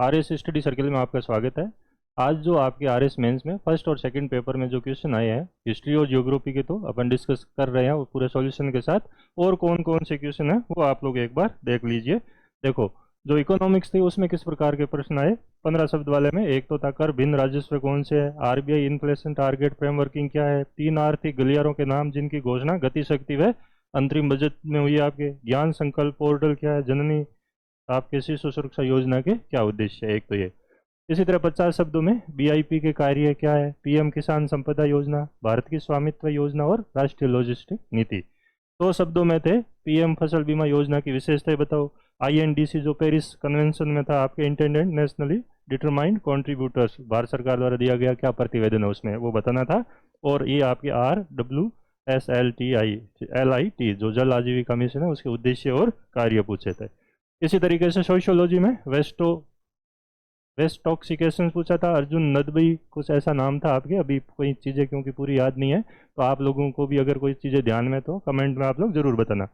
RS study circle में आपका स्वागत है। आज जो आपके आरएस मेंस में फर्स्ट और सेकंड पेपर में जो क्वेश्चन आए हैं हिस्ट्री और ज्योग्राफी के, तो अपन डिस्कस कर रहे हैं वो पूरे सॉल्यूशन के साथ। और कौन कौन से क्वेश्चन है वो आप लोग एक बार देख लीजिए। देखो, जो इकोनॉमिक्स थी उसमें किस प्रकार के प्रश्न आए 15 शब्द वाले में। एक तो था कर भिन्न राजस्व कौन से है, आरबीआई इन्फ्लेशन टारगेट फ्रेमवर्किंग क्या है, 3 आर्थिक गलियारों के नाम जिनकी घोषणा गति शक्ति व अंतरिम बजट में हुई, आपके ज्ञान संकल्प पोर्टल क्या है, जननी आपके शिशु सुरक्षा योजना के क्या उद्देश्य है, एक तो ये। इसी तरह 50 शब्दों में बीआईपी के कार्य क्या है, पीएम किसान संपदा योजना, भारत की स्वामित्व योजना और राष्ट्रीय लॉजिस्टिक नीति। 100 शब्दों में थे पीएम फसल बीमा योजना की विशेषताएं बताओ, आईएनडीसी जो पेरिस कन्वेंशन में था आपके intended nationally determined contributors, Bharat सरकार द्वारा दिया गया क्या प्रतिवेदन है उसमें वो बताना था। और ये आपके RWSLTI जो जल आजीविका मिशन है उसके उद्देश्य और कार्य पूछे थे। इसी तरीके से सोशियोलॉजी में वेस्टॉक्सिकेशन पूछा था, अर्जुन नदवी कुछ ऐसा नाम था आपके, अभी कोई चीज़ें क्योंकि पूरी याद नहीं है तो आप लोगों को भी अगर कोई चीज़ें ध्यान में तो कमेंट में आप लोग जरूर बताना।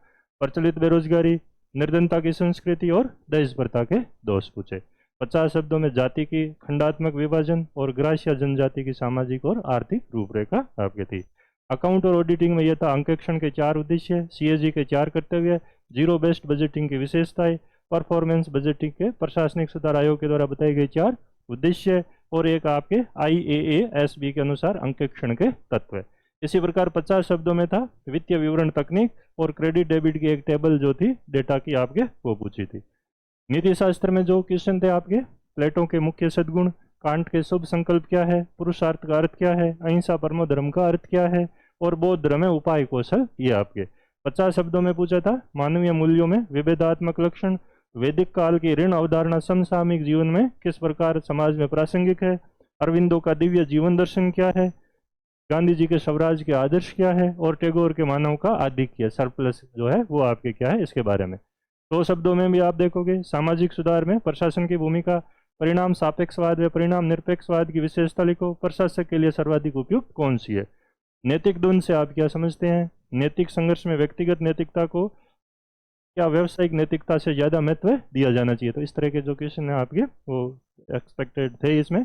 प्रचलित बेरोजगारी, निर्धनता की संस्कृति और दहेज प्रथा के दोष पूछे। 50 शब्दों में जाति की खंडात्मक विभाजन और ग्राह्य जनजाति की सामाजिक और आर्थिक रूपरेखा आपके थी। अकाउंट और ऑडिटिंग में यह था अंकेक्षण के 4 उद्देश्य, सीएजी के 4 कर्तव्य, जीरो बेस्ड बजटिंग की विशेषताएं, परफॉर्मेंस बजटिंग के प्रशासनिक सुधार आयोग के द्वारा बताए गए 4 उद्देश्य और एक आपके IAASB के अनुसार अंकेक्षण के तत्व। इसी प्रकार 50 शब्दों में था वित्तीय विवरण तकनीक और क्रेडिट डेबिट की एक टेबल जो थी डेटा की आपके वो पूछी थी। नीति शास्त्र में जो क्वेश्चन थे आपके, प्लेटो के मुख्य सद्गुण, कांट के शुभ संकल्प क्या है, पुरुषार्थ का अर्थ क्या है, अहिंसा परमो धर्म का अर्थ क्या है और बौद्ध धर्म में उपाय कौशल, ये आपके 50 शब्दों में पूछा था। मानवीय मूल्यों में विभेदात्मक लक्षण, वैदिक काल की ऋण अवधारणा समसामयिक जीवन में किस प्रकार समाज में प्रासंगिक है, अरविंदो का दिव्य जीवन दर्शन क्या है, गांधी जी के स्वराज के आदर्श क्या है और टैगोर के मानव का आधिक्य सरप्लस जो है वो आपके क्या है इसके बारे में। 2 शब्दों में भी आप देखोगे सामाजिक सुधार में प्रशासन की भूमिका, परिणाम सापेक्षवाद व परिणाम निरपेक्षवाद की विशेषता लिखो, प्रशासक के लिए सर्वाधिक उपयुक्त कौन सी है। नैतिक द्वंद से आप क्या समझते हैं, नैतिक संघर्ष में व्यक्तिगत नैतिकता को क्या व्यावसायिक नैतिकता से ज़्यादा महत्व दिया जाना चाहिए। तो इस तरह के जो क्वेश्चन है आपके वो एक्सपेक्टेड थे इसमें।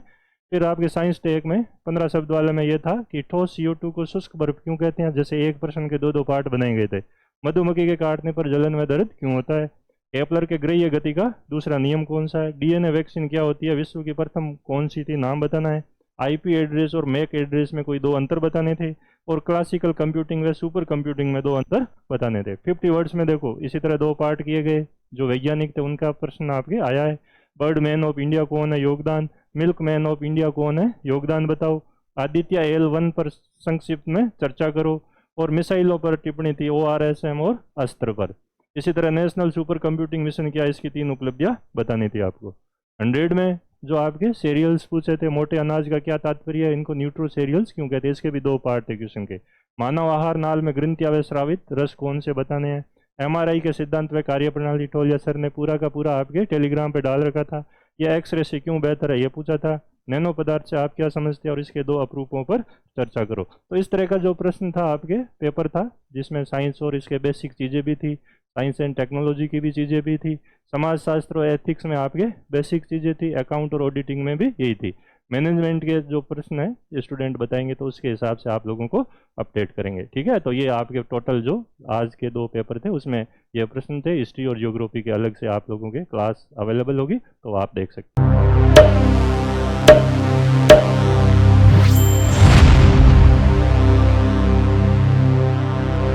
फिर आपके साइंस टेक में 15 शब्द वाले में ये था कि ठोस CO2 को शुष्क बर्फ क्यों कहते हैं, जैसे एक प्रश्न के 2 पार्ट बनाए गए थे। मधुमक्खी के काटने पर जलन व दर्द क्यों होता है, केपलर के ग्रह्य गति का दूसरा नियम कौन सा है, DNA वैक्सीन क्या होती है, विश्व की प्रथम कौन सी थी, नाम बताना है। IP एड्रेस और मैक एड्रेस में कोई 2 अंतर बताने थे और क्लासिकल कंप्यूटिंग व सुपर कंप्यूटिंग में 2 अंतर बताने थे। 50 वर्ड्स में देखो इसी तरह 2 पार्ट किए गए, जो वैज्ञानिक थे उनका प्रश्न आपके आया है। बर्ड मैन ऑफ इंडिया कौन है, योगदान। मिल्क मैन ऑफ इंडिया कौन है, योगदान बताओ। आदित्य L1 पर संक्षिप्त में चर्चा करो और मिसाइलों पर टिप्पणी थी ORSM और अस्त्र पर। इसी तरह नेशनल सुपर कंप्यूटिंग मिशन क्या, इसकी 3 उपलब्धियां बतानी थी आपको। 100 में जो आपके सीरियल्स पूछे थे, मोटे अनाज का क्या तात्पर्य है, इनको न्यूट्रो सीरियल्स क्यों कहते हैं, इसके भी 2 पार्ट थे क्वेश्चन के। मानव आहार नाल में ग्रंथिया व स्रावित रस कौन से बताने हैं। MRI के सिद्धांत व कार्यप्रणाली टोलिया सर ने पूरा का पूरा आपके टेलीग्राम पे डाल रखा था। यह एक्सरे से क्यों बेहतर है ये पूछा था। नैनो पदार्थ से आप क्या समझते हैं और इसके 2 अपरूपों पर चर्चा करो। तो इस तरह का जो प्रश्न था आपके पेपर था जिसमें साइंस और इसके बेसिक चीज़ें भी थी, साइंस एंड टेक्नोलॉजी की भी चीज़ें भी थी, समाज शास्त्र और एथिक्स में आपके बेसिक चीज़ें थी, अकाउंट और ऑडिटिंग में भी यही थी। मैनेजमेंट के जो प्रश्न है स्टूडेंट बताएंगे तो उसके हिसाब से आप लोगों को अपडेट करेंगे, ठीक है। तो ये आपके टोटल जो आज के 2 पेपर थे उसमें ये प्रश्न थे। हिस्ट्री और ज्योग्राफी के अलग से आप लोगों के क्लास अवेलेबल होगी तो आप देख सकते हैं।